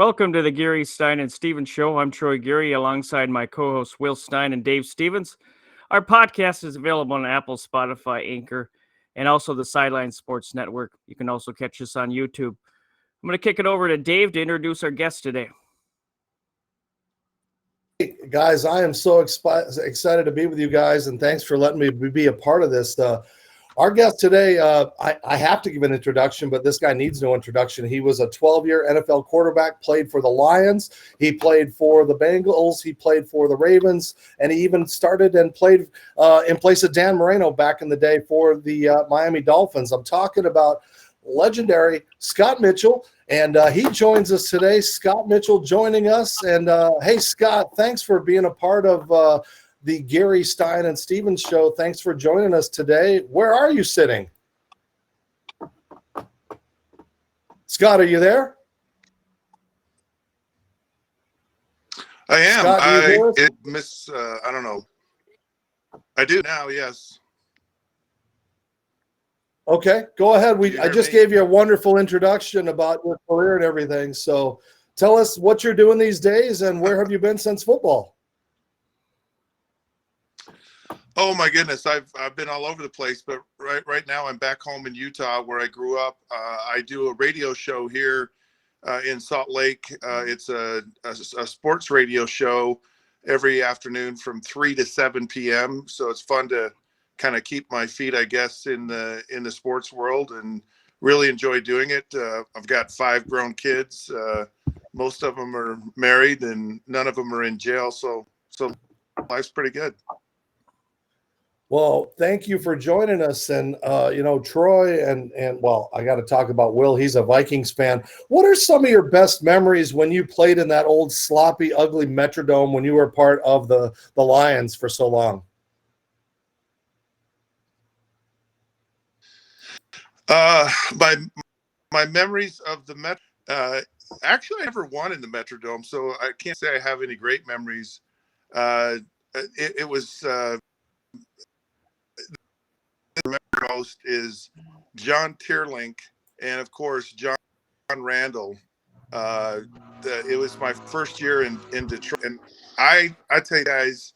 Welcome to the Geary, Stein and Stevens show. I'm Troy Geary alongside my co-hosts Will Stein and Dave Stevens. Our podcast is available on Apple, Spotify, Anchor, and also the Sideline Sports Network. You can also catch us on YouTube. I'm going to kick it over to Dave to introduce our guest today. Hey, guys, I am so excited to be with you guys, and thanks for letting me be a part of this. Our guest today, I have to give an introduction, but this guy needs no introduction. He was a 12-year NFL quarterback, played for the Lions. He played for the Bengals. He played for the Ravens, and he even started and played in place of Dan Marino back in the day for the Miami Dolphins. I'm talking about legendary Scott Mitchell, and he joins us today. Scott Mitchell joining us. And hey, Scott, thanks for being a part of the Geary, Stein and Stevens show. Thanks for joining us today. Where are you sitting? Scott, are you there? I am. Scott, I don't know. I do now, yes. Okay, go ahead. I just gave you a wonderful introduction about your career and everything. So tell us what you're doing these days and where have you been since football? Oh my goodness, I've been all over the place, but right now I'm back home in Utah where I grew up. I do a radio show here in Salt Lake. It's a sports radio show every afternoon from 3 to 7 p.m. So it's fun to kind of keep my feet, I guess, in the sports world, and really enjoy doing it. I've got 5 grown kids. Most of them are married, and none of them are in jail. So life's pretty good. Well, thank you for joining us. And, Troy and well, I got to talk about Will. He's a Vikings fan. What are some of your best memories when you played in that old sloppy, ugly Metrodome when you were part of the Lions for so long? My memories of the actually I never won in the Metrodome, so I can't say I have any great memories. It was remember most is John Tierlink and of course John Randall. It was my first year in Detroit, and I tell you guys,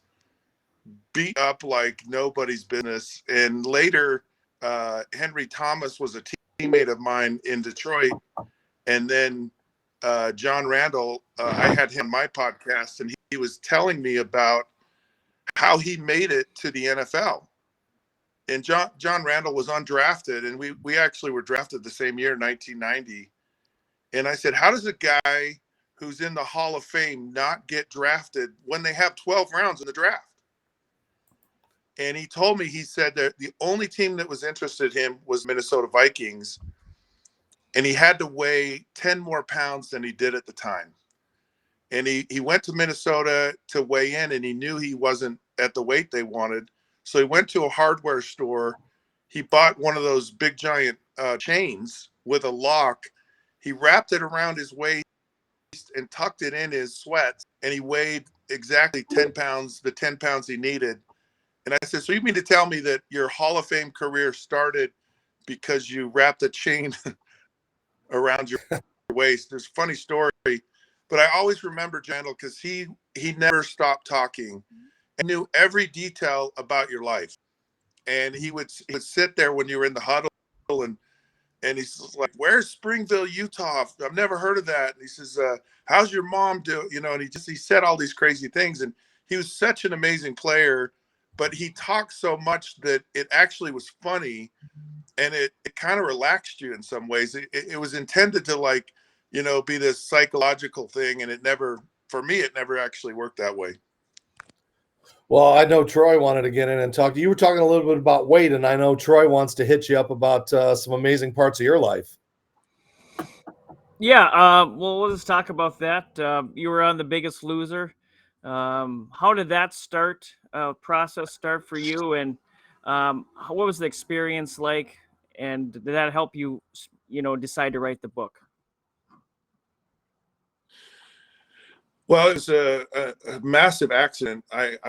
beat up like nobody's business. And later Henry Thomas was a teammate of mine in Detroit, and then John Randall, I had him on my podcast, and he was telling me about how he made it to the NFL. And John Randall was undrafted, and we actually were drafted the same year, 1990. And I said, how does a guy who's in the Hall of Fame not get drafted when they have 12 rounds in the draft? And he told me, he said that the only team that was interested in him was Minnesota Vikings, and he had to weigh 10 more pounds than he did at the time. And he went to Minnesota to weigh in, and he knew he wasn't at the weight they wanted. So he went to a hardware store. He bought one of those big giant chains with a lock. He wrapped it around his waist and tucked it in his sweats, and he weighed exactly 10 pounds, the 10 pounds he needed. And I said, so you mean to tell me that your Hall of Fame career started because you wrapped a chain around your waist? There's a funny story, but I always remember Jandal because he never stopped talking and knew every detail about your life. And he would sit there when you were in the huddle, and he's like, where's Springville, Utah? I've never heard of that. And he says, how's your mom do? And he said all these crazy things. And he was such an amazing player, but he talked so much that it actually was funny, and it kind of relaxed you in some ways. It was intended to be this psychological thing, and for me, it never actually worked that way. Well, I know Troy wanted to get in and talk. You were talking a little bit about weight, and I know Troy wants to hit you up about some amazing parts of your life. Yeah, well, let's talk about that. You were on The Biggest Loser. How did that process start for you, and what was the experience like, and did that help you, decide to write the book? Well, it was a massive accident. It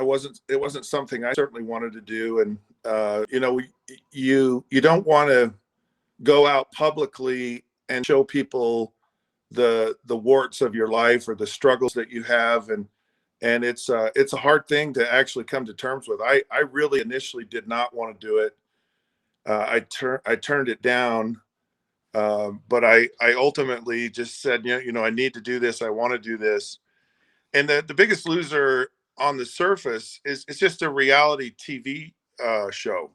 wasn't something I certainly wanted to do. And, you don't want to go out publicly and show people the warts of your life or the struggles that you have, and it's a hard thing to actually come to terms with. I really initially did not want to do it. I turned it down, but I ultimately just said, I need to do this. I want to do this. And the biggest loser on the surface is it's just a reality TV show.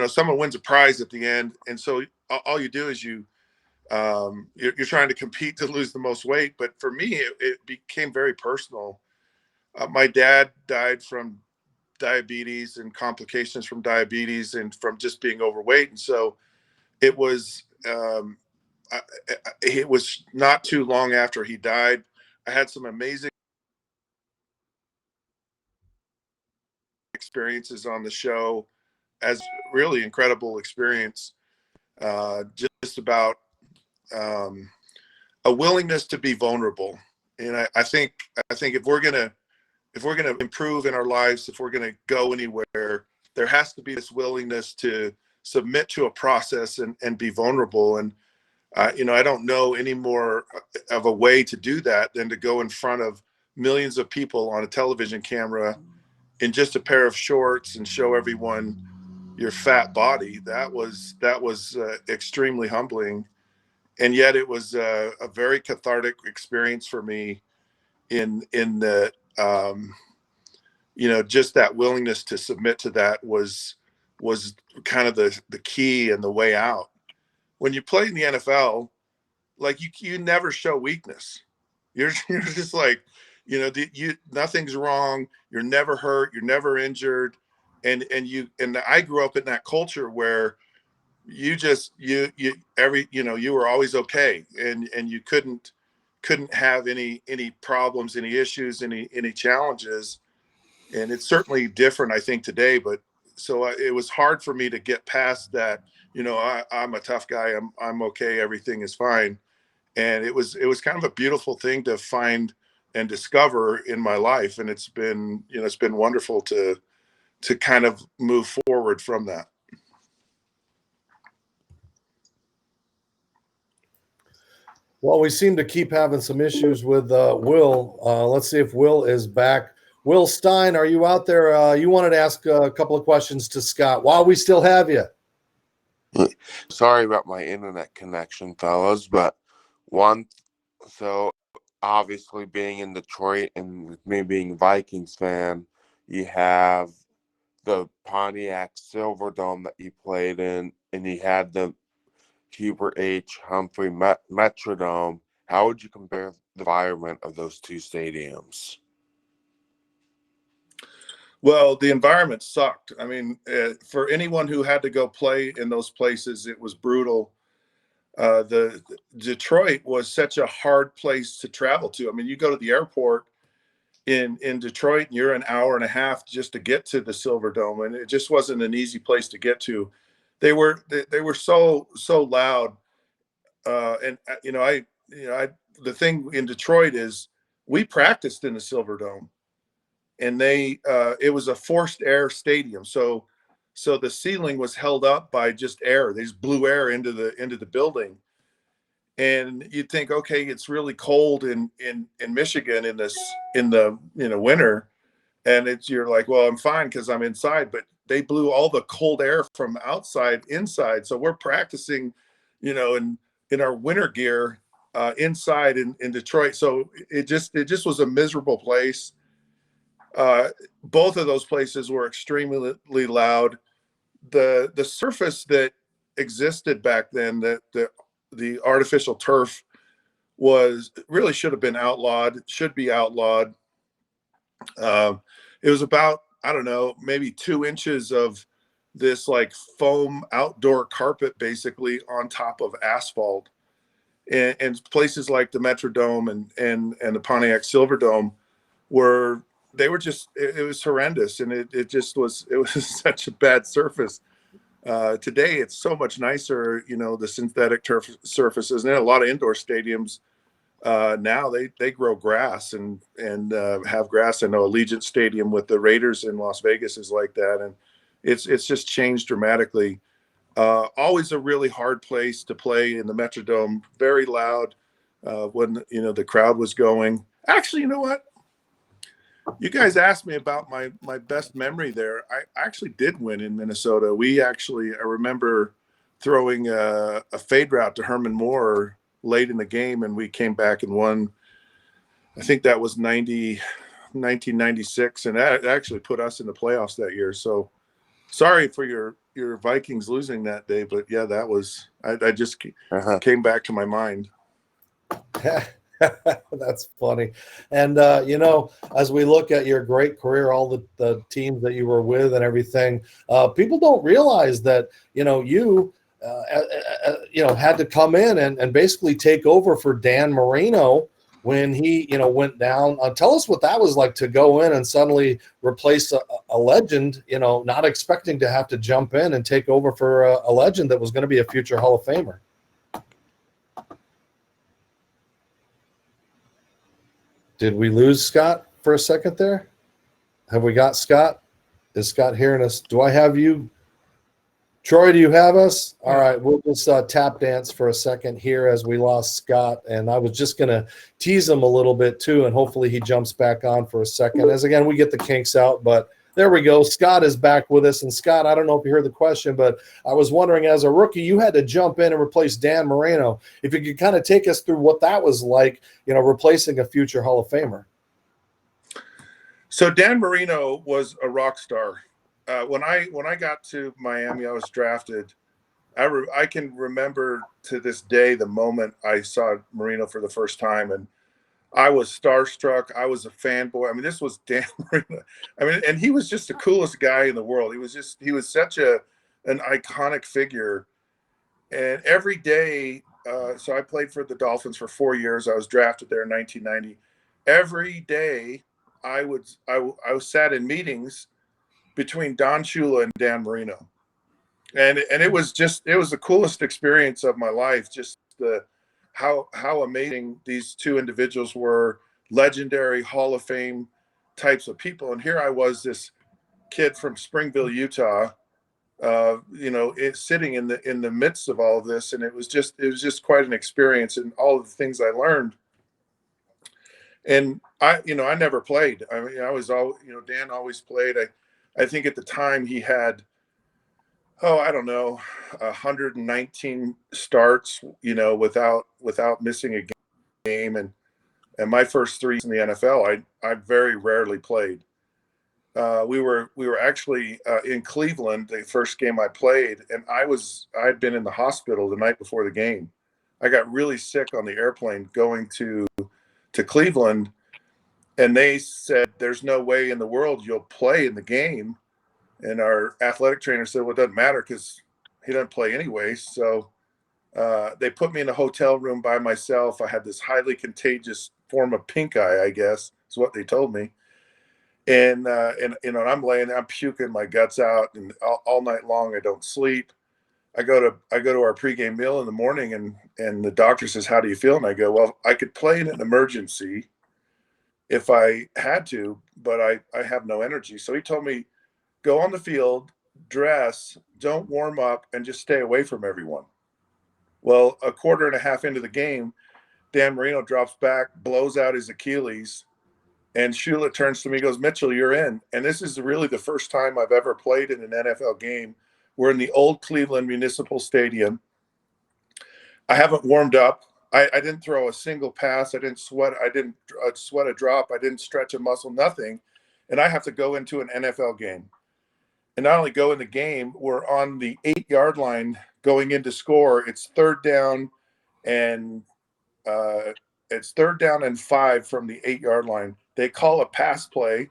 Someone wins a prize at the end, and so all you do is you're trying to compete to lose the most weight. But for me, it became very personal. My dad died from diabetes and complications from diabetes and from just being overweight, and so it was it was not too long after he died. I had some amazing experiences on the show, as really incredible experience, just about a willingness to be vulnerable. And I think if we're gonna improve in our lives, if we're gonna go anywhere, there has to be this willingness to submit to a process and be vulnerable. And I don't know any more of a way to do that than to go in front of millions of people on a television camera in just a pair of shorts and show everyone your fat body. That was extremely humbling, and yet it was a very cathartic experience for me. In the just that willingness to submit to that was kind of the key and the way out. When you play in the NFL, like you never show weakness. You're just like, nothing's wrong. You're never hurt. You're never injured. And I grew up in that culture where you were always okay. And you couldn't have any problems, any issues, any challenges. And it's certainly different, I think, today. But so it was hard for me to get past that. I'm a tough guy. I'm okay. Everything is fine. And it was kind of a beautiful thing to find and discover in my life. And it's been wonderful to kind of move forward from that. Well, we seem to keep having some issues with Will. Let's see if Will is back. Will Stein, are you out there? You wanted to ask a couple of questions to Scott while we still have you. Sorry about my internet connection, fellas, but so obviously being in Detroit and me being a Vikings fan, you have the Pontiac Silverdome that you played in, and you had the Hubert H. Humphrey Metrodome. How would you compare the environment of those two stadiums? Well, the environment sucked. I mean, for anyone who had to go play in those places, it was brutal. The Detroit was such a hard place to travel to. I mean, you go to the airport in Detroit, and you're an hour and a half just to get to the Silverdome, and it just wasn't an easy place to get to. They were so loud, and the thing in Detroit is we practiced in the Silverdome, and it was a forced air stadium, so the ceiling was held up by just air. They just blew air into the building. And you'd think, okay, it's really cold in Michigan in the winter, and you're like, well, I'm fine because I'm inside. But they blew all the cold air from outside inside, so we're practicing, in our winter gear inside in Detroit. So it just was a miserable place. Both of those places were extremely loud. The surface that existed back then, the artificial turf, should have been outlawed, should be outlawed. It was about, I don't know, maybe 2 inches of this like foam outdoor carpet basically on top of asphalt. And places like the Metrodome and the Pontiac Silverdome it was horrendous. And it was such a bad surface. Today it's so much nicer, the synthetic turf surfaces, and a lot of indoor stadiums now they grow grass and have grass. I know Allegiant Stadium with the Raiders in Las Vegas is like that, and it's just changed dramatically. Always a really hard place to play in the Metrodome. Very loud when the crowd was going. Actually, you know what? You guys asked me about my best memory there. I actually did win in Minnesota. I remember throwing a fade route to Herman Moore late in the game, and we came back and won. I think that was 1996, and that actually put us in the playoffs that year. So sorry for your Vikings losing that day, but yeah, that was I just came back to my mind. That's funny. And, as we look at your great career, all the teams that you were with and everything, people don't realize that, you had to come in and basically take over for Dan Marino when he, went down. Tell us what that was like to go in and suddenly replace a legend, not expecting to have to jump in and take over for a legend that was going to be a future Hall of Famer. Did we lose Scott for a second there? Have we got Scott? Is Scott hearing us? Do I have you? Troy, do you have us? All right, we'll just tap dance for a second here as we lost Scott. And I was just going to tease him a little bit too, and hopefully he jumps back on for a second. As again, we get the kinks out, but there we go. Scott is back with us. And Scott, I don't know if you heard the question, but I was wondering, as a rookie, you had to jump in and replace Dan Marino. If you could kind of take us through what that was like, replacing a future Hall of Famer. So Dan Marino was a rock star. When I got to Miami, I was drafted. I can remember to this day the moment I saw Marino for the first time, and I was starstruck. I was a fanboy. I mean, this was Dan Marino. I mean, and he was just the coolest guy in the world. He was such an iconic figure. And every day, so I played for the Dolphins for 4 years. I was drafted there in 1990. Every day, I sat in meetings between Don Shula and Dan Marino, and it was the coolest experience of my life. Just how amazing these two individuals were, legendary Hall of Fame types of people. And here I was, this kid from Springville, Utah, sitting in the midst of all of this, and it was just quite an experience, and all of the things I learned. And I never played. I mean, Dan always played. I think at the time he had, I don't know, 119 starts, without missing a game. And my first 3 in the NFL, I very rarely played. We were actually in Cleveland the first game I played, and I'd been in the hospital the night before the game. I got really sick on the airplane going to Cleveland, and they said, "There's no way in the world you'll play in the game." And our athletic trainer said, "Well, it doesn't matter because he doesn't play anyway." So they put me in a hotel room by myself. I had this highly contagious form of pink eye, I guess, is what they told me. And I'm laying there, I'm puking my guts out, and all night long I don't sleep. I go to our pregame meal in the morning, and the doctor says, "How do you feel?" And I go, "Well, I could play in an emergency if I had to, but I have no energy." So he told me, "Go on the field, dress, don't warm up, and just stay away from everyone." Well, a quarter and a half into the game, Dan Marino drops back, blows out his Achilles, and Shula turns to me and goes, "Mitchell, you're in." And this is really the first time I've ever played in an NFL game. We're in the old Cleveland Municipal Stadium. I haven't warmed up. I didn't throw a single pass. I didn't sweat. I didn't sweat a drop. I didn't stretch a muscle, nothing. And I have to go into an NFL game. And not only go in the game, we're on the 8-yard line going in to score. It's third down and 5 from the 8-yard line. They call a pass play.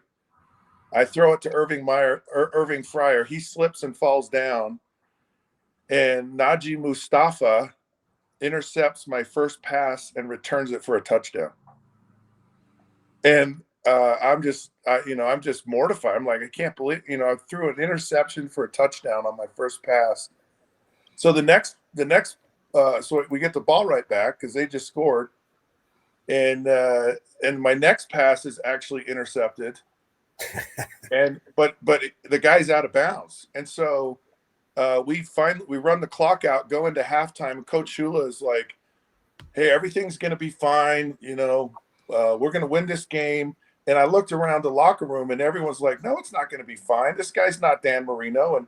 I throw it to Irving Fryer. He slips and falls down. And Najee Mustafa intercepts my first pass and returns it for a touchdown. And I'm just mortified. I'm like, I can't believe, I threw an interception for a touchdown on my first pass. So the next, so we get the ball right back because they just scored, and my next pass is actually intercepted, but the guy's out of bounds, and so we run the clock out, go into halftime, and Coach Shula is like, "Hey, everything's going to be fine. We're going to win this game." And I looked around the locker room, and everyone's like, "No, it's not going to be fine. This guy's not Dan Marino, and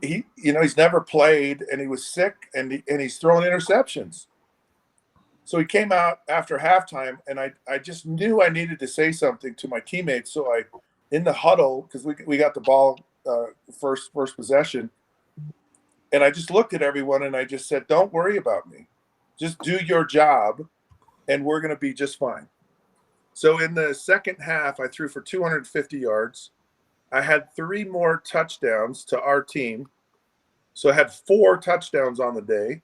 he's never played, and he was sick, and he's throwing interceptions." So he came out after halftime, and I just knew I needed to say something to my teammates. So in the huddle, because we got the ball first possession, and I just looked at everyone and I just said, "Don't worry about me. Just do your job, and we're going to be just fine." So in the second half, I threw for 250 yards. I had 3 more touchdowns to our team. So I had 4 touchdowns on the day.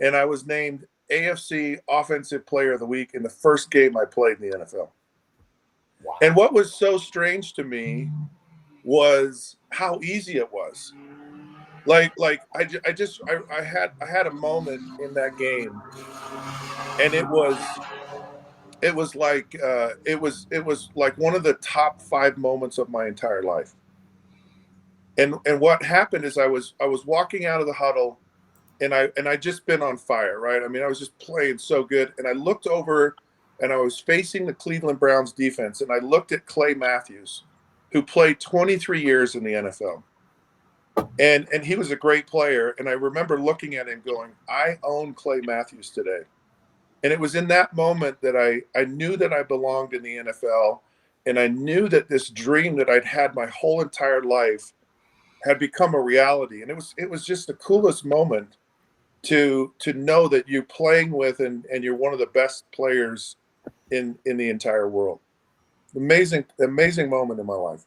And I was named AFC Offensive Player of the Week in the first game I played in the NFL. Wow. And what was so strange to me was how easy it was. I had a moment in that game, and it was like one of the top 5 moments of my entire life. And what happened is I was walking out of the huddle, and I just been on fire, right? I mean, I was just playing so good, and I looked over, and I was facing the Cleveland Browns defense, and I looked at Clay Matthews, who played 23 years in the NFL. And he was a great player, and I remember looking at him going, "I own Clay Matthews today." And it was in that moment that I knew that I belonged in the NFL, and I knew that this dream that I'd had my whole entire life had become a reality. And it was just the coolest moment to know that you're playing with and you're one of the best players in the entire world. Amazing moment in my life.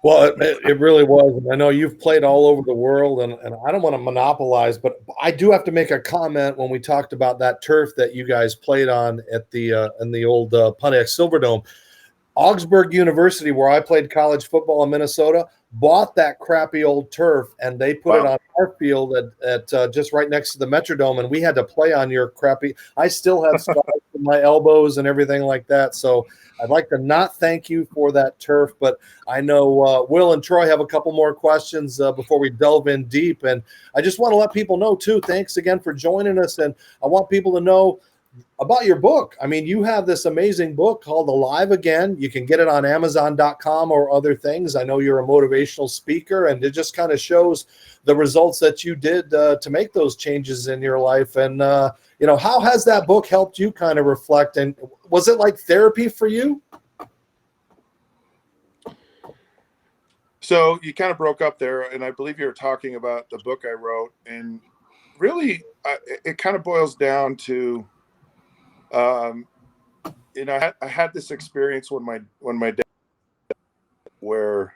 Well, it really was. And I know you've played all over the world, and I don't want to monopolize, but I do have to make a comment when we talked about that turf that you guys played on at the in the old Pontiac Silverdome. Augsburg University, where I played college football in Minnesota, bought that crappy old turf, and they put it on our field at just right next to the Metrodome, and we had to play on your crappy. I still have scars in my elbows and everything like that. So I'd like to not thank you for that turf, but I know Will and Troy have a couple more questions before we delve in deep, and I just want to let people know too. Thanks again for joining us, and I want people to know about your book. I mean, you have this amazing book called Alive Again. You can get it on Amazon.com or other things. I know you're a motivational speaker, and it just kind of shows the results that you did to make those changes in your life. And, how has that book helped you kind of reflect? And was it like therapy for you? So you kind of broke up there, and I believe you were talking about the book I wrote. And really, it kind of boils down to, I had this experience when my dad, where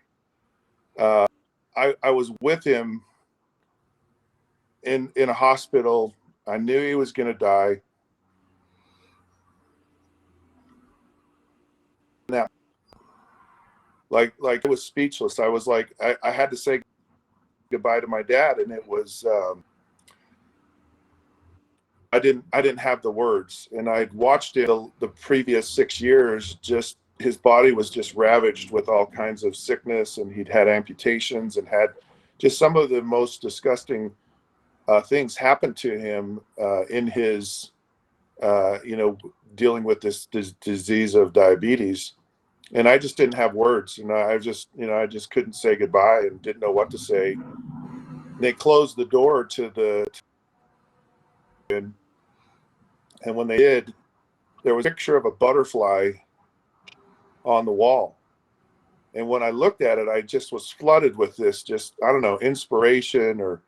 I was with him in a hospital. I knew he was going to die. Now, like it was speechless. I was like, I had to say goodbye to my dad, and it was. I didn't have the words, and I'd watched it the previous 6 years. Just his body was just ravaged with all kinds of sickness, and he'd had amputations and had just some of the most disgusting things happen to him in his, dealing with this disease of diabetes. And I just didn't have words, and I just couldn't say goodbye and didn't know what to say. And they closed the door to the. And when they did, there was a picture of a butterfly on the wall. And when I looked at it, I just was flooded with this, just, I don't know, inspiration or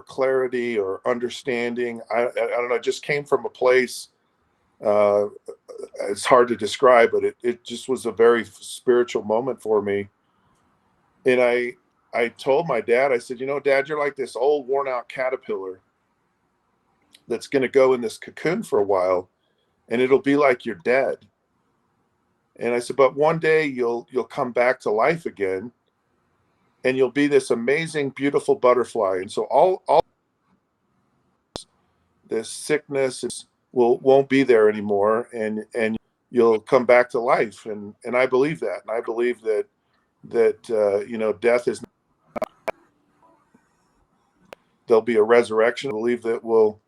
clarity or understanding. I don't know, it just came from a place, it's hard to describe, but it just was a very spiritual moment for me. And I told my dad, I said, Dad, you're like this old worn out caterpillar that's going to go in this cocoon for a while, and it'll be like you're dead. And I said, but one day you'll come back to life again, and you'll be this amazing, beautiful butterfly. And so all this sickness won't be there anymore, and you'll come back to life. And I believe that. And I believe that death is, there'll be a resurrection. I believe that we'll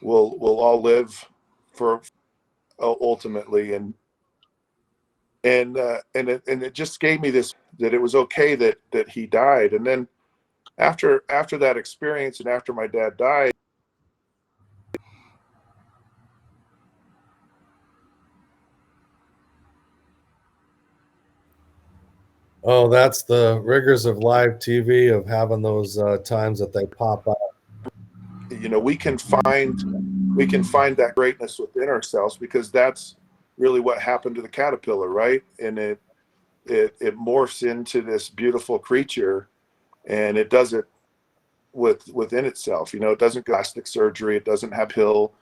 all live for ultimately. And it just gave me this, that it was okay that he died. And then after that experience, and after my dad died, Oh, that's the rigors of live TV, of having those times that they pop up. we can find that greatness within ourselves, because that's really what happened to the caterpillar, right? And it morphs into this beautiful creature, and it does it within itself. It doesn't go plastic surgery. It doesn't have pill.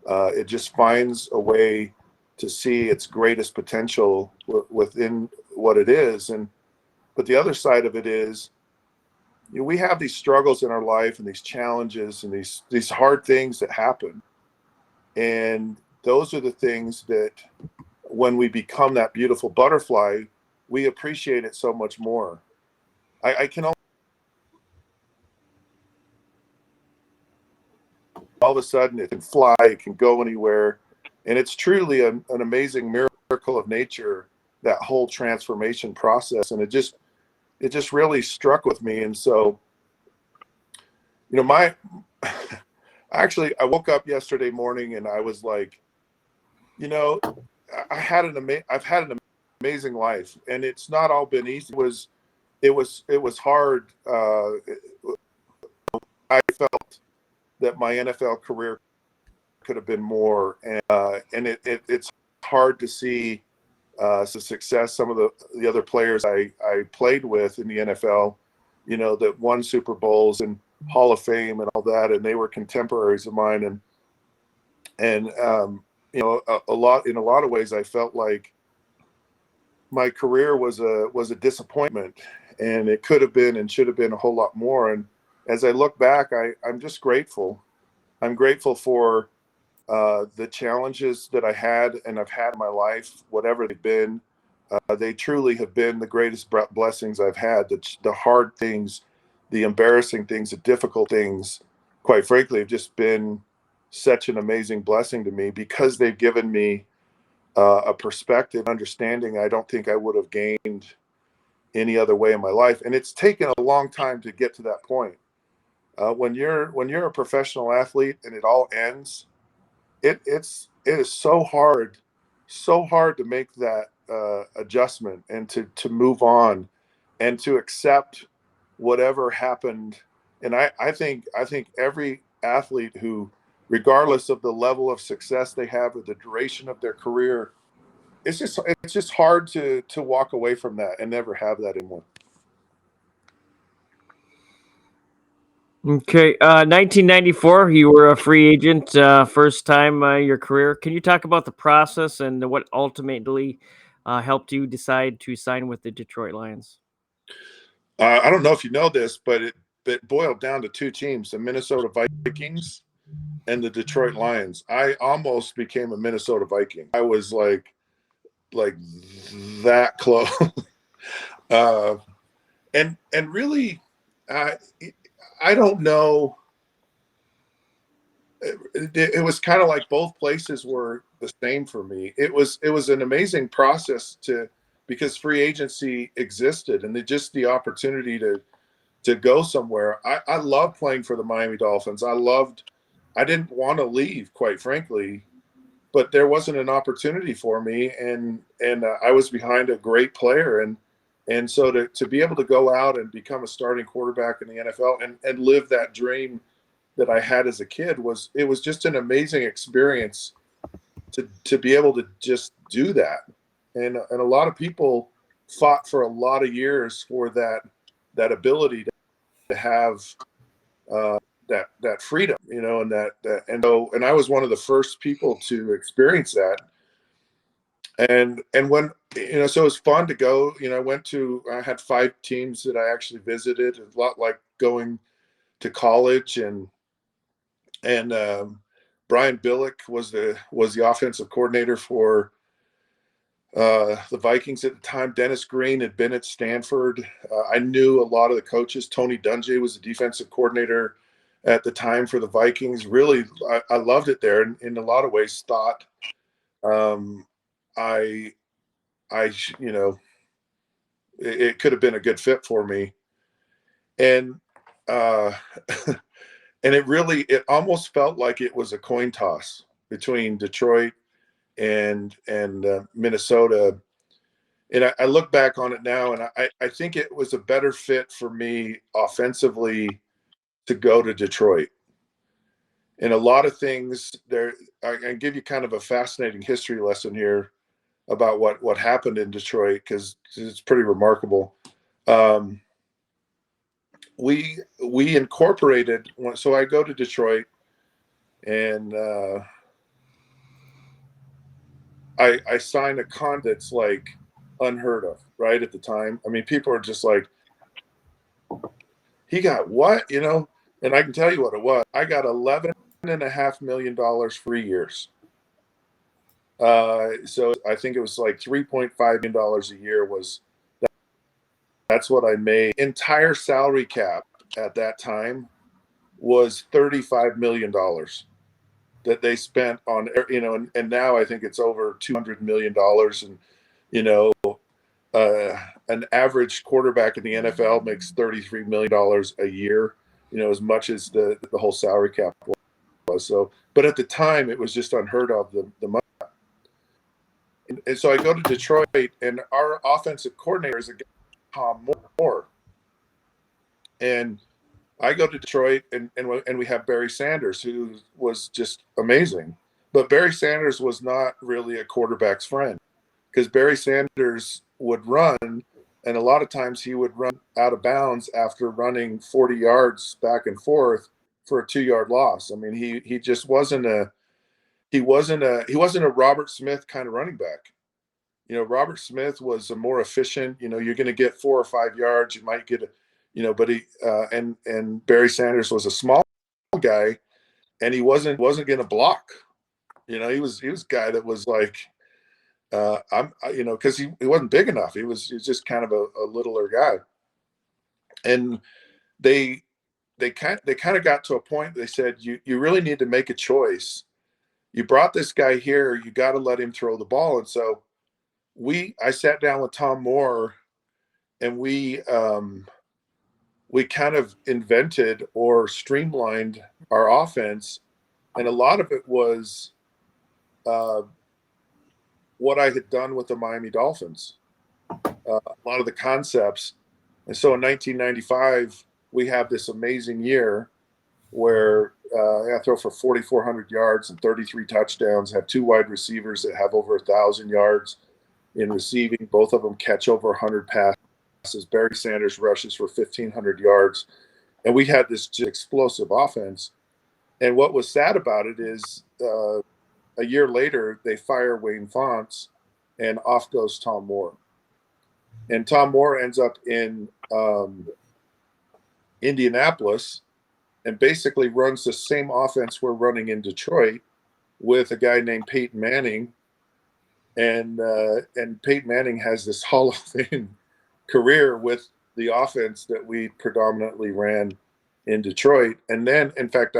It just finds a way to see its greatest potential within what it is. But the other side of it is, we have these struggles in our life, and these challenges, and these hard things that happen. And those are the things that, when we become that beautiful butterfly, we appreciate it so much more. I can all of a sudden, it can fly, it can go anywhere. And it's truly an amazing miracle of nature, that whole transformation process. And it just really struck with me. And so, actually, I woke up yesterday morning and I was like, I've had an amazing life, and it's not all been easy. It was hard. I felt that my NFL career could have been more, and it's hard to see the success. Some of the other players I played with in the NFL, that won Super Bowls and Hall of Fame and all that, and they were contemporaries of mine. And a lot, in a lot of ways, I felt like my career was a disappointment, and it could have been and should have been a whole lot more. And as I look back, I'm just grateful. I'm grateful for the challenges that I had and I've had in my life, whatever they've been. They truly have been the greatest blessings I've had. The hard things, the embarrassing things, the difficult things, quite frankly, have just been such an amazing blessing to me, because they've given me a perspective, understanding I don't think I would have gained any other way in my life. And it's taken a long time to get to that point. When you're a professional athlete and it all ends, it is so hard to make that adjustment, and to move on, and to accept whatever happened. And I think every athlete who, regardless of the level of success they have or the duration of their career, it's just hard to walk away from that and never have that anymore. Okay, 1994, you were a free agent, first time your career. Can you talk about the process and what ultimately helped you decide to sign with the Detroit Lions? I don't know if you know this, but it boiled down to two teams: the Minnesota Vikings and the Detroit Lions. I almost became a Minnesota Viking. I was like that close. And really, I don't know. It was kind of like both places were the same for me. It was an amazing process, because free agency existed, and just the opportunity to go somewhere. I loved playing for the Miami Dolphins. I didn't want to leave, quite frankly, but there wasn't an opportunity for me, and I was behind a great player, and so to be able to go out and become a starting quarterback in the NFL, and live that dream that I had as a kid, was just an amazing experience to be able to just do that. And a lot of people fought for a lot of years for that ability to have that freedom, and I was one of the first people to experience that. And when, so it was fun to go. I had 5 teams that I actually visited, a lot like going to college. And Brian Billick was the offensive coordinator for the Vikings at the time. Dennis Green had been at Stanford. I knew a lot of the coaches. Tony Dungy was the defensive coordinator at the time for the Vikings. Really, I loved it there, and in a lot of ways thought I it could have been a good fit for me. And uh, and it almost felt like it was a coin toss between Detroit and Minnesota. And I look back on it now, and I think it was a better fit for me offensively to go to Detroit. And a lot of things there, I can give you kind of a fascinating history lesson here about what happened in Detroit, because it's pretty remarkable. We incorporated, so I go to Detroit, and I sign a con that's like unheard of, right, at the time. I mean, people are just like, he got what, and I can tell you what it was. I got $11.5 million for 3 years. So I think it was like $3.5 million a year that's what I made. Entire salary cap at that time was $35 million that they spent on, and now I think it's over $200 million. And, an average quarterback in the NFL makes $33 million a year, as much as the whole salary cap was. So, but at the time it was just unheard of, the money. And so I go to Detroit, and our offensive coordinator is a guy, Tom Moore. And I go to Detroit, and we have Barry Sanders, who was just amazing. But Barry Sanders was not really a quarterback's friend, because Barry Sanders would run, and a lot of times he would run out of bounds after running 40 yards back and forth for a 2-yard loss. I mean, he just wasn't a Robert Smith kind of running back. Robert Smith was a more efficient, you're going to get 4 or 5 yards. You might get but and Barry Sanders was a small guy, and he wasn't going to block. He was a guy that was like, because he wasn't big enough. He was just kind of a littler guy. And they kind of got to a point. They said, you really need to make a choice. You brought this guy here. You got to let him throw the ball. And so I sat down with Tom Moore, and we kind of invented or streamlined our offense. And a lot of it was what I had done with the Miami Dolphins, a lot of the concepts. And so in 1995, we have this amazing year where I throw for 4,400 yards and 33 touchdowns, have 2 wide receivers that have over 1,000 yards in receiving. Both of them catch over 100 passes. Barry Sanders rushes for 1,500 yards. And we had this explosive offense. And what was sad about it is a year later, they fire Wayne Fontes, and off goes Tom Moore. And Tom Moore ends up in Indianapolis and basically runs the same offense we're running in Detroit with a guy named Peyton Manning. And Peyton Manning has this Hall of Fame career with the offense that we predominantly ran in Detroit. And then, in fact,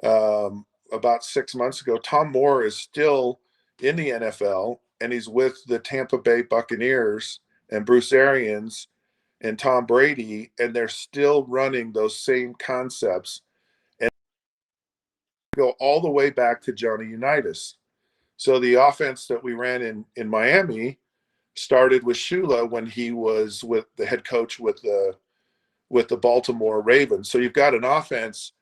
about 6 months ago, Tom Moore is still in the NFL, and he's with the Tampa Bay Buccaneers and Bruce Arians and Tom Brady, and they're still running those same concepts, and go all the way back to Johnny Unitas. So the offense that we ran in Miami started with Shula when he was with the head coach with the Baltimore Ravens. So you've got an offense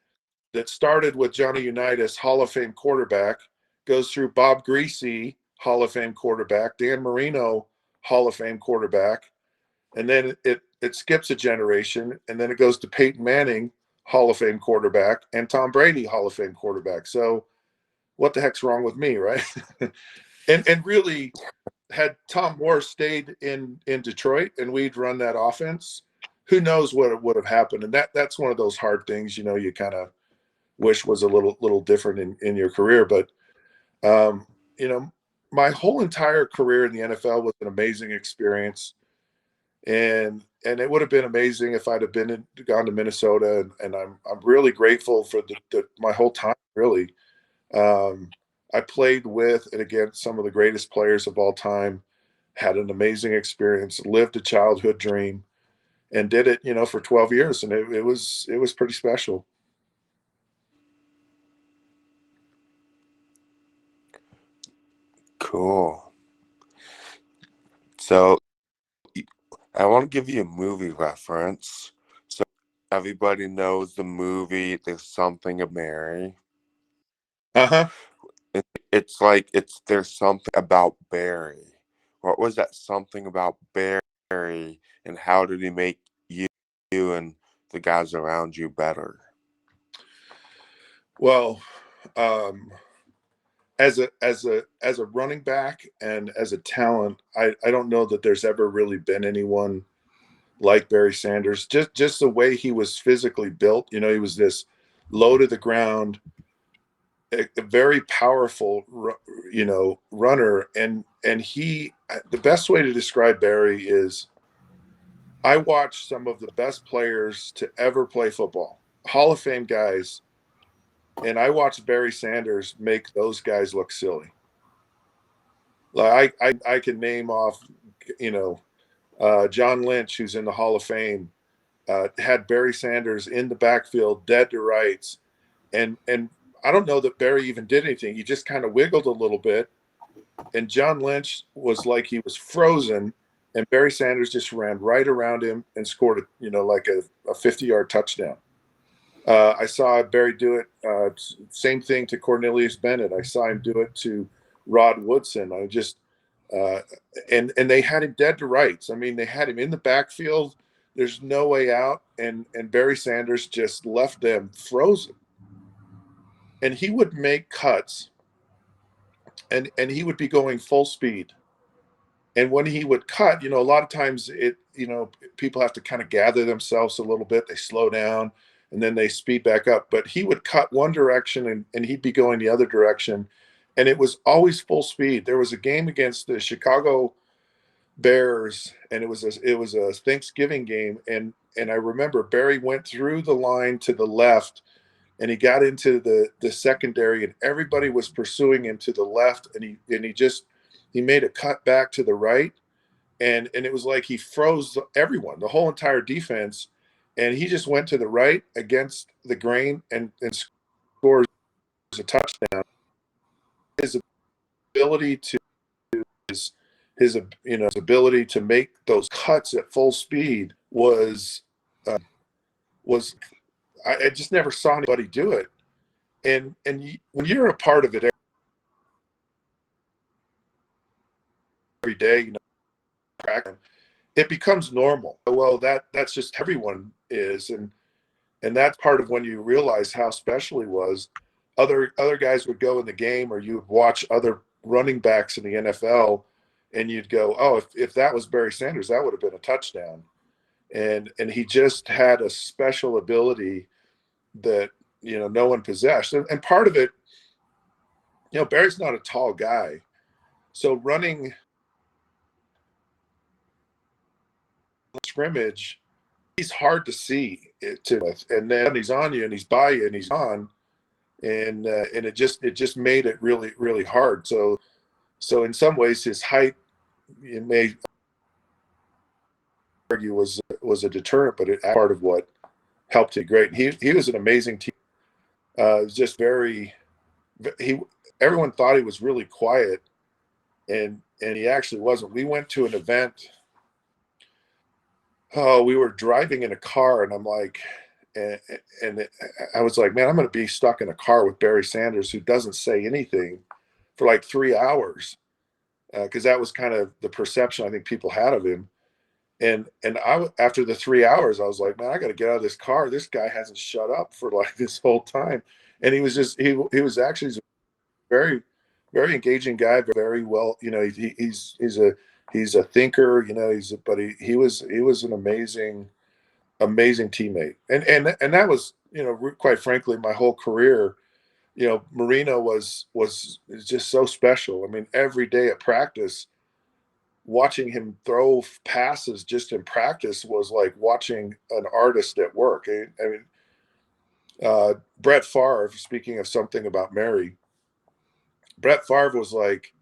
that started with Johnny Unitas, Hall of Fame quarterback, goes through Bob Greasy, Hall of Fame quarterback, Dan Marino, Hall of Fame quarterback, and then it skips a generation, and then it goes to Peyton Manning, Hall of Fame quarterback, and Tom Brady, Hall of Fame quarterback. So what the heck's wrong with me, right? and really, had Tom Moore stayed in Detroit and we'd run that offense, who knows what would have happened. And that's one of those hard things, you kind of wish was a little different in your career. But my whole entire career in the NFL was an amazing experience, and it would have been amazing if I'd have gone to Minnesota, and I'm really grateful for my whole time. Really, I played with and against some of the greatest players of all time, had an amazing experience, lived a childhood dream, and did it, for 12 years, and it was pretty special. Cool. So I want to give you a movie reference. So everybody knows the movie There's Something of Mary. Uh-huh. There's something about Barry. What was that something about Barry, and how did he make you and the guys around you better? Well, as a running back and as a talent, I don't know that there's ever really been anyone like Barry Sanders. Just the way he was physically built. He was this low to the ground, a very powerful, runner. And the best way to describe Barry is, I watched some of the best players to ever play football, Hall of Fame guys, and I watched Barry Sanders make those guys look silly. Like I can name off, John Lynch, who's in the Hall of Fame, had Barry Sanders in the backfield, dead to rights, and I don't know that Barry even did anything. He just kind of wiggled a little bit, and John Lynch was like he was frozen, and Barry Sanders just ran right around him and scored like a 50-yard touchdown. I saw Barry do it. Same thing to Cornelius Bennett. I saw him do it to Rod Woodson. And they had him dead to rights. I mean, they had him in the backfield. There's no way out, and Barry Sanders just left them frozen. And he would make cuts, and he would be going full speed. And when he would cut, a lot of times people have to kind of gather themselves a little bit. They slow down and then they speed back up. But he would cut one direction and he'd be going the other direction. And it was always full speed. There was a game against the Chicago Bears, and it was a Thanksgiving game. And I remember Barry went through the line to the left, and he got into the secondary, and everybody was pursuing him to the left. And he made a cut back to the right, and it was like he froze everyone, the whole entire defense, and he just went to the right against the grain and scores a touchdown. His ability to his ability to make those cuts at full speed was I just never saw anybody do it. And when you're a part of it every day, it becomes normal. Well, that's just everyone is, and that's part of when you realize how special he was. Other guys would go in the game, or you would watch other running backs in the NFL, and you'd go, oh, if that was Barry Sanders, that would have been a touchdown. And he just had a special ability that no one possessed. And part of it, Barry's not a tall guy, so running scrimmage, he's hard to see it to, and then he's on you and he's by you and he's on, and it just made it really, really hard. So in some ways, his height, you may argue, was a deterrent, but it part of what helped him great. He was an amazing team. Just everyone thought he was really quiet, and he actually wasn't. We went to an event. Oh, we were driving in a car, and I'm like, and I was like, man, I'm going to be stuck in a car with Barry Sanders, who doesn't say anything, for like 3 hours, because that was kind of the perception I think people had of him. And after the 3 hours, I was like, man, I got to get out of this car. This guy hasn't shut up for like this whole time. And he was just he was actually a very, very engaging guy, very well, he's a thinker, but he was an amazing teammate. And that was, quite frankly, my whole career. Marino was just so special. I mean, every day at practice, watching him throw passes just in practice was like watching an artist at work. I mean, Brett Favre, speaking of something about Mary, Brett Favre was like,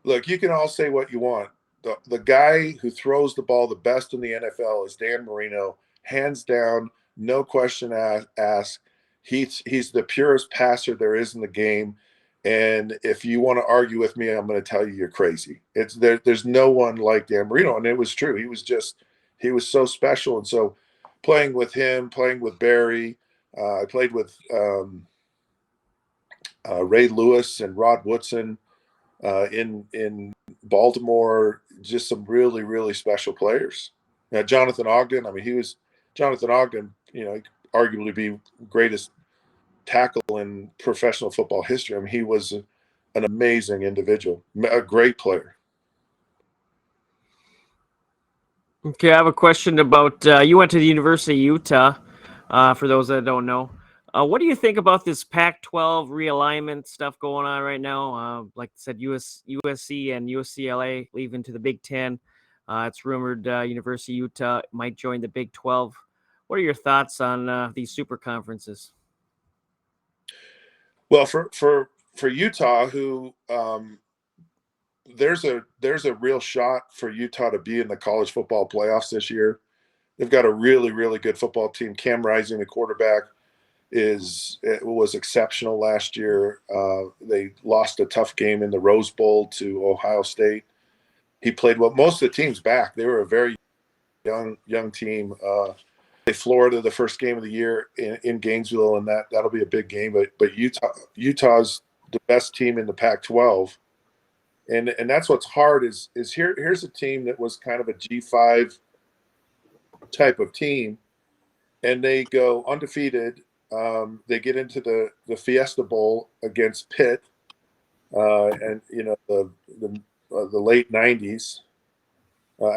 look, you can all say what you want. The guy who throws the ball the best in the NFL is Dan Marino, hands down, no question asked. He's the purest passer there is in the game. And if you want to argue with me, I'm going to tell you you're crazy. There's no one like Dan Marino. And it was true. He was so special. And so playing with him, playing with Barry, I played with Ray Lewis and Rod Woodson in Baltimore, just some really, really special players. Jonathan Ogden, I mean, Jonathan Ogden, arguably be greatest tackle in professional football history. I mean, he was an amazing individual, a great player. Okay, I have a question about you went to the University of Utah. For those that don't know, what do you think about this Pac-12 realignment stuff going on right now? Like I said, USC and UCLA leaving to the Big Ten. It's rumored University of Utah might join the Big 12. What are your thoughts on these super conferences? Well, for Utah, who there's a real shot for Utah to be in the college football playoffs this year. They've got a really, really good football team. Cam Rising, the quarterback, was exceptional last year. They lost a tough game in the Rose Bowl to Ohio State. He played well. Most of the team's back. They were a very young team. They Florida the first game of the year in Gainesville, and that'll be a big game. But Utah's the best team in the Pac-12, and that's what's hard is here's a team that was kind of a G5 type of team, and they go undefeated. They get into the Fiesta Bowl against Pitt, and the late '90s,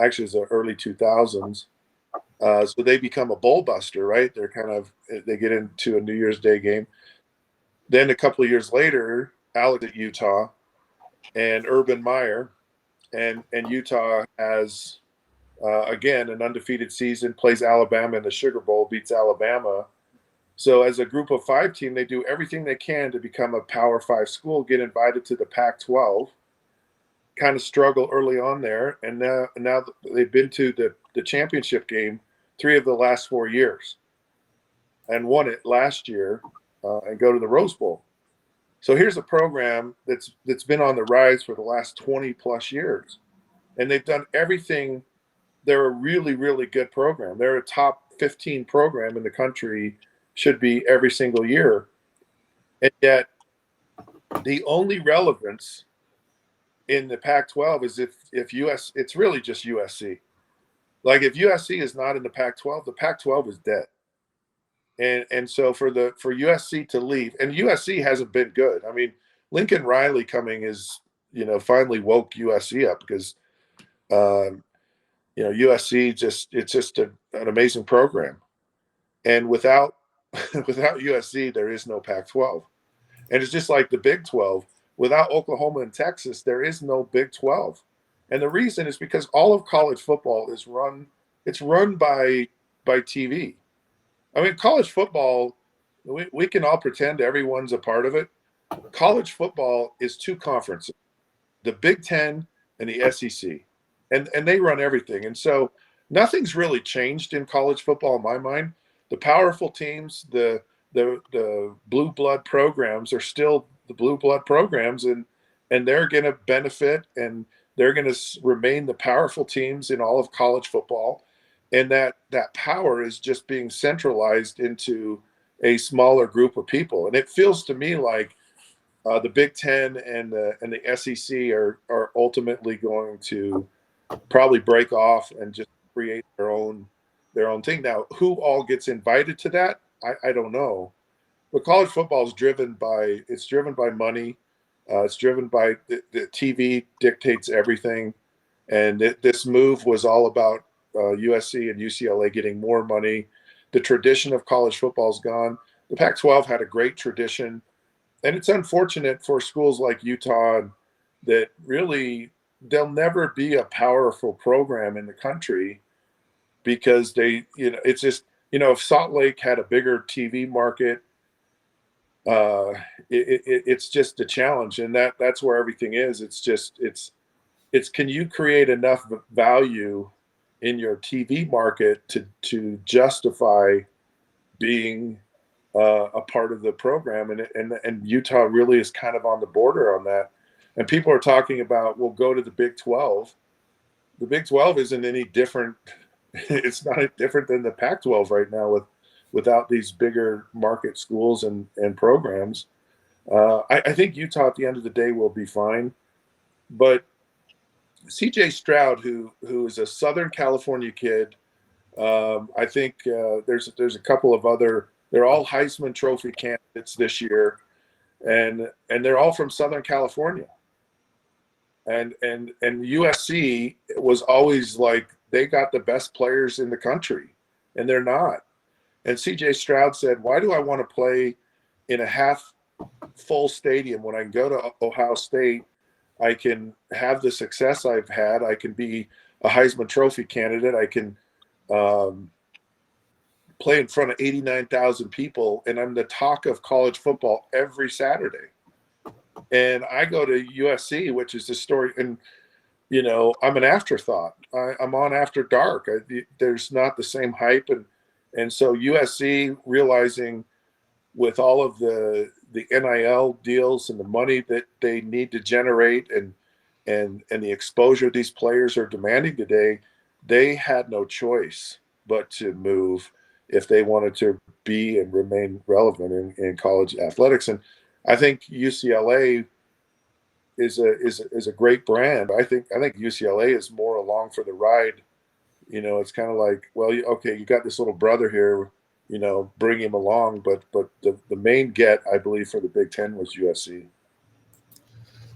actually it's the early 2000s. So they become a bowl buster, right? They get into a New Year's Day game. Then a couple of years later, Alex at Utah and Urban Meyer, and Utah has again an undefeated season, plays Alabama in the Sugar Bowl, beats Alabama. So as a group of 5 team, they do everything they can to become a Power 5 school, get invited to the Pac-12, kind of struggle early on there, and now they've been to the championship game 3 of the last 4 years and won it last year and go to the Rose Bowl. So here's a program that's been on the rise for the last 20 plus years, and they've done everything. They're a really, really good program. They're a top 15 program in the country, should be every single year. And yet the only relevance in the Pac-12 is if it's really just USC. Like if USC is not in the Pac-12, the Pac-12 is dead. And so for USC to leave, and USC hasn't been good. I mean, Lincoln Riley coming is, finally woke USC up because, USC it's just an amazing program. And without USC, there is no Pac-12. And it's just like the Big 12. Without Oklahoma and Texas, there is no Big 12. And the reason is because all of college football is run by TV. I mean, college football, we can all pretend everyone's a part of it. College football is 2 conferences, the Big Ten and the SEC. And they run everything. And so nothing's really changed in college football in my mind. The powerful teams, the blue blood programs are still the blue blood programs, and they're going to benefit, and they're going to remain the powerful teams in all of college football. And that power is just being centralized into a smaller group of people. And it feels to me like the Big Ten and the SEC are ultimately going to probably break off and just create their own thing. Now, who all gets invited to that? I don't know. But college football is driven by money. It's driven by the TV dictates everything. And this move was all about USC and UCLA getting more money. The tradition of college football is gone. the Pac-12 had a great tradition, and it's unfortunate for schools like Utah that really they'll never be a powerful program in the country because it's just, if Salt Lake had a bigger TV market, it's just a challenge, and that's where everything is. It's can you create enough value in your TV market to justify being a part of the program, and Utah really is kind of on the border on that. And people are talking about, we'll go to the Big 12. The Big 12 isn't any different. It's not any different than the Pac-12 right now without these bigger market schools and programs. I think Utah at the end of the day will be fine, but CJ Stroud, who is a Southern California kid, I think there's a couple of other. They're all Heisman Trophy candidates this year, and they're all from Southern California. And USC was always like they got the best players in the country, and they're not. And CJ Stroud said, "Why do I want to play in a half full stadium when I can go to Ohio State? I can have the success I've had. I can be a Heisman Trophy candidate. I can play in front of 89,000 people, and I'm the talk of college football every Saturday. And I go to USC, which is the story, and I'm an afterthought. I'm on after dark. There's not the same hype, and so USC, realizing with all of the NIL deals and the money that they need to generate and the exposure these players are demanding today, they had no choice but to move if they wanted to be and remain relevant in college athletics. And I think UCLA is a great brand. I think UCLA is more along for the ride. It's kind of like, well, okay, you got this little brother here, bring him along. But the main get, I believe, for the Big Ten was USC.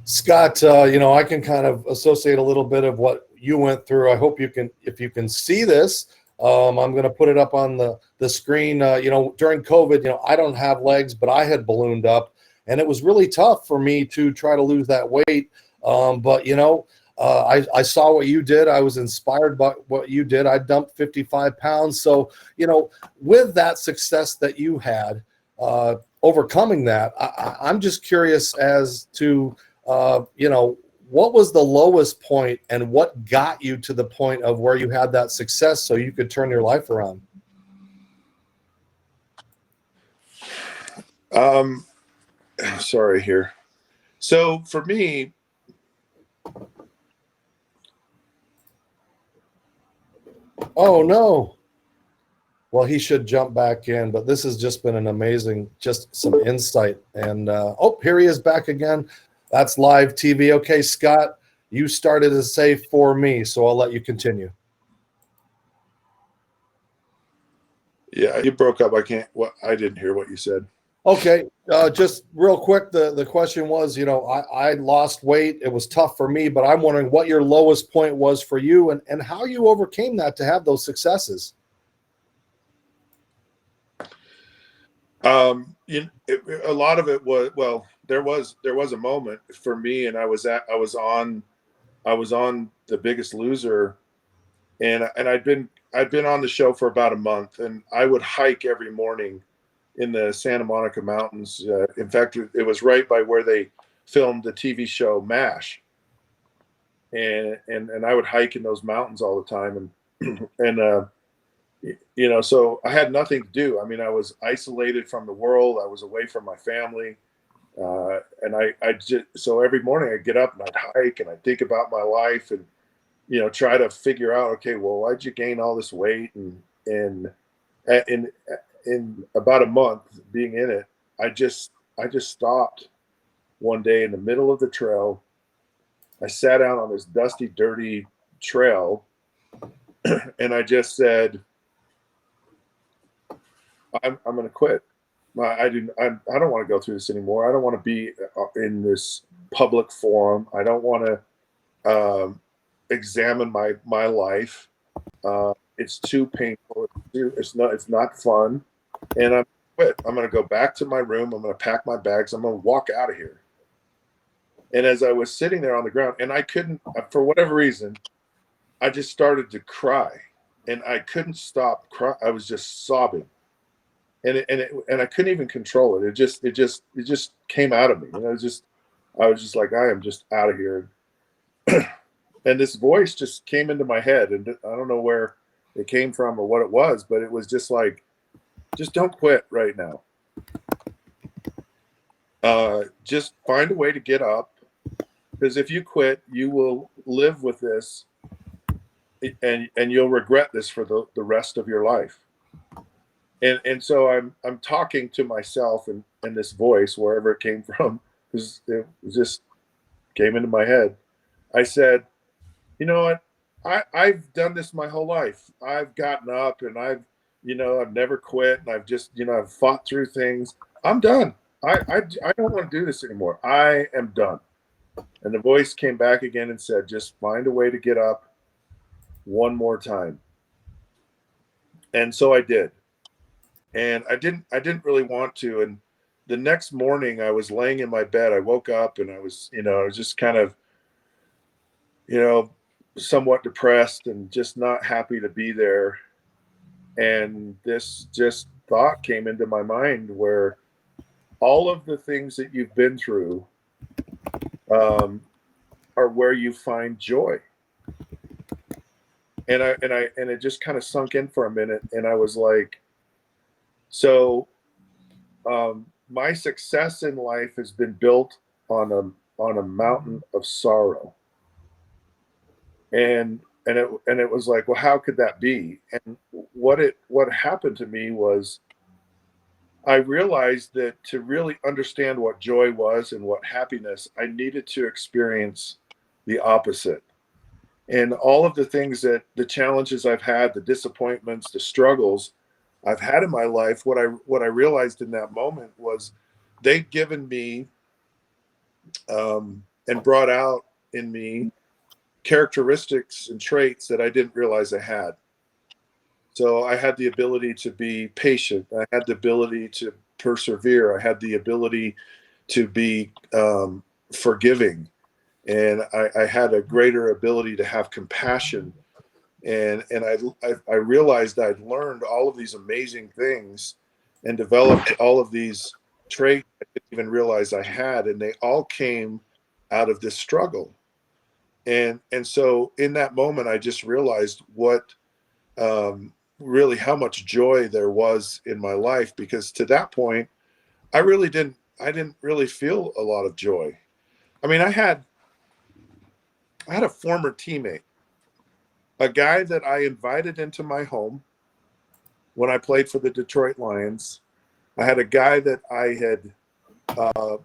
Scott, I can kind of associate a little bit of what you went through. I hope if you can see this, I'm going to put it up on the screen. During COVID, I don't have legs, but I had ballooned up, and it was really tough for me to try to lose that weight. But I saw what you did. I was inspired by what you did. I dumped 55 pounds. So, with that success that you had, overcoming that, I'm just curious as to, what was the lowest point and what got you to the point of where you had that success so you could turn your life around? Sorry here. So for me, oh no. Well, he should jump back in, but this has just been an amazing, just some insight. And here he is back again. That's live TV. Okay, Scott, you started to say for me, so I'll let you continue. Yeah, you broke up. I didn't hear what you said. Okay, just real quick, the question was, I lost weight. It was tough for me, but I'm wondering what your lowest point was for you and how you overcame that to have those successes. A lot of it was, well, there was a moment for me, and I was on The Biggest Loser, and I'd been on the show for about a month, and I would hike every morning in the Santa Monica Mountains. In fact, it was right by where they filmed the TV show MASH, and I would hike in those mountains all the time, and so I had nothing to do. I mean, I was isolated from the world. I was away from my family. And so every morning I'd get up and I'd hike and I'd think about my life and, try to figure out, okay, well, why'd you gain all this weight? And in about a month being in it, I just stopped one day in the middle of the trail. I sat down on this dusty, dirty trail and I just said, I'm going to quit. I don't want to go through this anymore. I don't want to be in this public forum. I don't want to examine my life. It's too painful. It's not fun. And I'm quit. I'm going to go back to my room. I'm going to pack my bags. I'm going to walk out of here. And as I was sitting there on the ground, and I couldn't, for whatever reason, I just started to cry, and I couldn't stop crying. I was just sobbing, and I couldn't even control it. It just came out of me. And I was just like, I am just out of here. And this voice just came into my head, and I don't know where it came from or what it was, but it was just like, just don't quit right now. Just find a way to get up, because if you quit, you will live with this, and you'll regret this for the rest of your life. And so I'm talking to myself and this voice, wherever it came from, because it just came into my head. I said, you know what? I've done this my whole life. I've gotten up, and I've never quit, and I've just, I've fought through things. I'm done. I don't want to do this anymore. I am done. And the voice came back again and said, just find a way to get up one more time. And so I did. And I didn't really want to. And the next morning I was laying in my bed. I woke up, and I was just kind of, somewhat depressed and just not happy to be there. And this just thought came into my mind, where all of the things that you've been through are where you find joy. And it just kind of sunk in for a minute, and I was like, so my success in life has been built on a mountain of sorrow. And it was like, well, how could that be? And what happened to me was, I realized that to really understand what joy was and what happiness, I needed to experience the opposite. And all of the things, that the challenges I've had, the disappointments, the struggles I've had in my life, what I realized in that moment was, they'd given me and brought out in me characteristics and traits that I didn't realize I had. So I had the ability to be patient. I had the ability to persevere. I had the ability to be forgiving. And I had a greater ability to have compassion. And I realized I'd learned all of these amazing things and developed all of these traits I didn't even realize I had. And they all came out of this struggle. And so in that moment, I just realized what really how much joy there was in my life, because to that point, I didn't really feel a lot of joy. I mean, I had a former teammate, a guy that I invited into my home when I played for the Detroit Lions. I had a guy that I had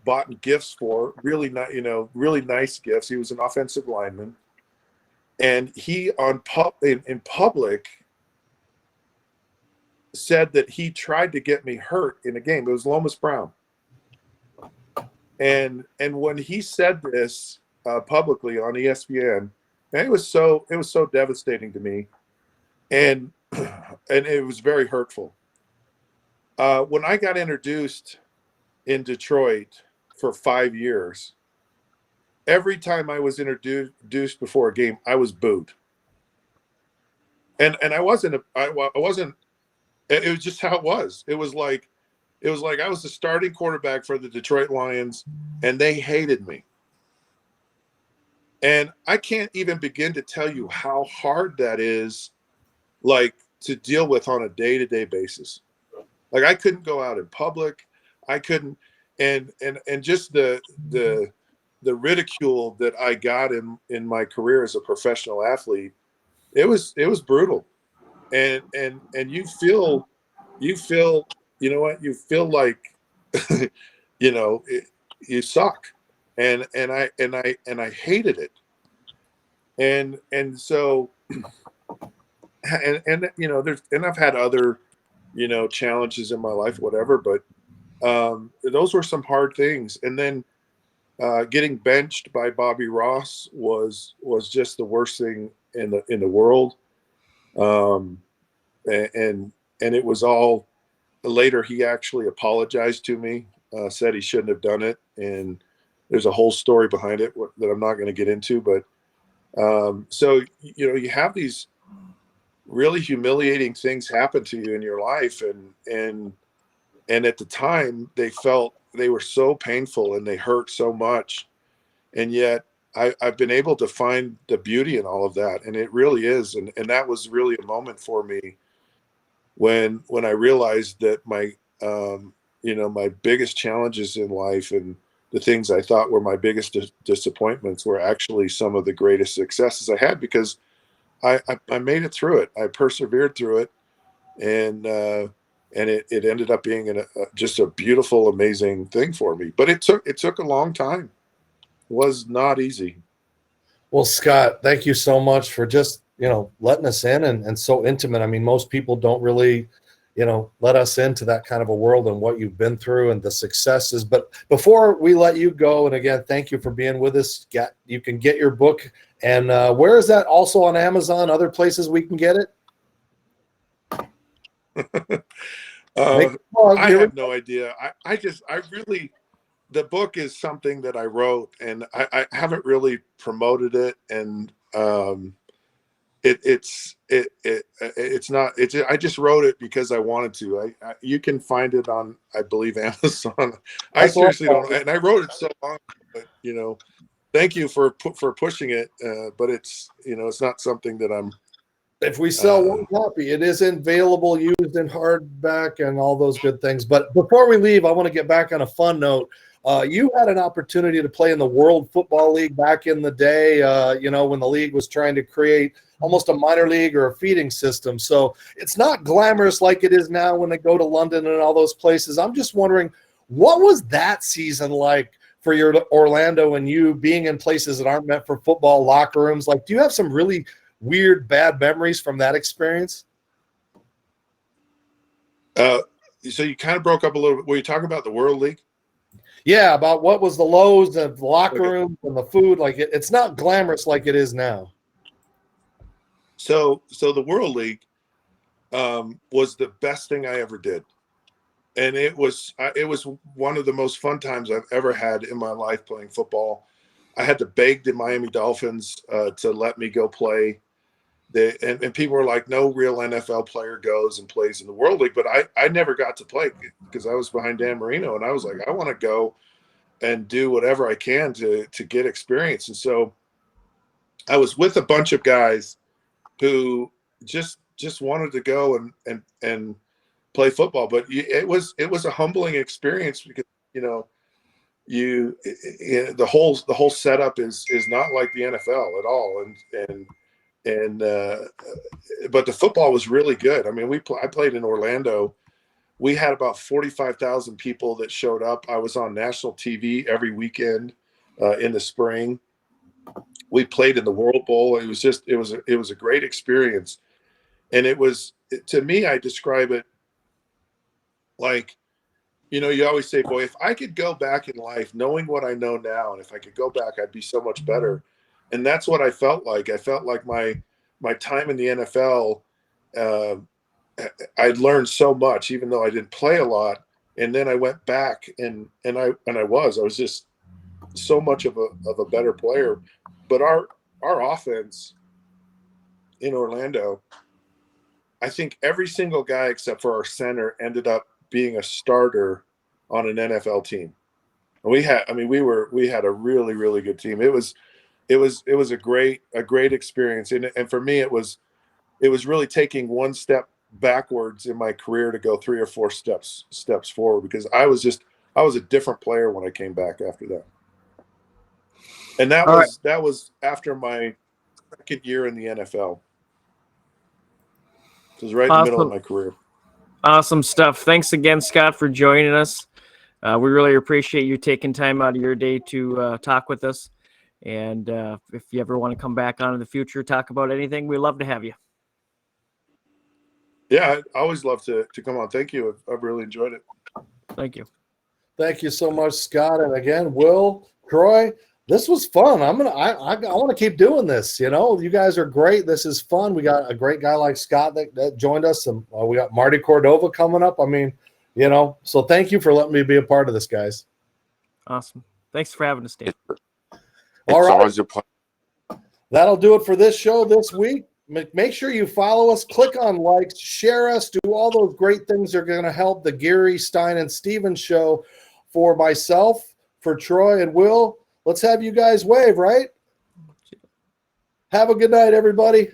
bought gifts for, really nice gifts. He was an offensive lineman, and he in public said that he tried to get me hurt in a game. It was Lomas Brown. And when he said this publicly on ESPN, and it was so devastating to me, and it was very hurtful. When I got introduced in Detroit for 5 years, every time I was introduced before a game, I was booed. And I wasn't. It was just how it was. It was like I was the starting quarterback for the Detroit Lions, and they hated me. And I can't even begin to tell you how hard that is, like, to deal with on a day-to-day basis. Like, I couldn't go out in public. I couldn't, and just the ridicule that I got in my career as a professional athlete, it was brutal. And you feel, you know what, you feel like, you suck. And I hated it. And so, and I've had other, challenges in my life, whatever, but those were some hard things. And then getting benched by Bobby Ross was just the worst thing in the world. And it was all later he actually apologized to me, said he shouldn't have done it, and there's a whole story behind it that I'm not going to get into. But so you have these really humiliating things happen to you in your life, and at the time they were so painful and they hurt so much, and yet I've been able to find the beauty in all of that, and it really is, and that was really a moment for me when I realized that my my biggest challenges in life and the things I thought were my biggest disappointments were actually some of the greatest successes I had, because I made it through it. I persevered through it, and it ended up being just a beautiful, amazing thing for me. But it took a long time. It was not easy. Well, Scott, thank you so much for just, letting us in and so intimate. I mean, most people don't really, let us into that kind of a world and what you've been through and the successes. But before we let you go, and again, thank you for being with us. You can get your book. And where is that? Also on Amazon, other places we can get it? I have no idea. I really, the book is something that I wrote, and I haven't really promoted it. And I just wrote it because I wanted to. You can find it on, I believe, Amazon. I seriously don't know. And I wrote it so long, but thank you for pushing it. But it's not something that I'm. If we sell one copy, it is available, used in hardback and all those good things. But before we leave, I want to get back on a fun note. You had an opportunity to play in the World Football League back in the day, when the league was trying to create almost a minor league or a feeding system. So it's not glamorous like it is now when they go to London and all those places. I'm just wondering, what was that season like for your Orlando and you being in places that aren't meant for football, locker rooms? Like, do you have some really weird, bad memories from that experience? So you kind of broke up a little bit. Were you talking about the World League? Yeah, about what was the lows of the locker rooms and the food. Like it's not glamorous like it is now. So the World League was the best thing I ever did, and it was one of the most fun times I've ever had in my life playing football. I had to beg the Miami Dolphins to let me go play. And people were like, no real NFL player goes and plays in the World League. But I never got to play because I was behind Dan Marino. And I was like, I want to go and do whatever I can to get experience. And so I was with a bunch of guys who just wanted to go and play football. But it was a humbling experience because, the whole setup is not like the NFL at all. But the football was really good. I mean, I played in Orlando. We had about 45,000 people that showed up. I was on national TV every weekend in the spring. We played in the World Bowl. It was a great experience. And to me, I describe it like, you always say, boy, if I could go back in life knowing what I know now, and if I could go back, I'd be so much better. And that's what I felt like. I felt like my time in the NFL, I'd learned so much, even though I didn't play a lot. And then I went back and I was just so much of a better player. But our offense in Orlando, I think every single guy except for our center ended up being a starter on an NFL team. And we had a really, really good team. It was a great experience. And for me, it was really taking one step backwards in my career to go 3 or 4 steps forward, because I was a different player when I came back after that. And that was after my second year in the NFL. It was right in the middle of my career. Awesome stuff. Thanks again, Scott, for joining us. We really appreciate you taking time out of your day to talk with us. And if you ever want to come back on in the future, talk about anything, we'd love to have you. Yeah, I always love to come on. Thank you. I've really enjoyed it. Thank you. Thank you so much, Scott. And again, Will, Troy, this was fun. I want to keep doing this. You guys are great. This is fun. We got a great guy like Scott that joined us, and we got Marty Cordova coming up. I mean, You know, so thank you for letting me be a part of this, guys. Awesome. Thanks for having us, Dave. All It's right. always a pleasure. That'll do it for this show this week. Make sure you follow us, click on likes, share us, do all those great things that are going to help the Geary, Stein, and Stevens show. For myself, for Troy and Will, let's have you guys wave, right? Have a good night, everybody.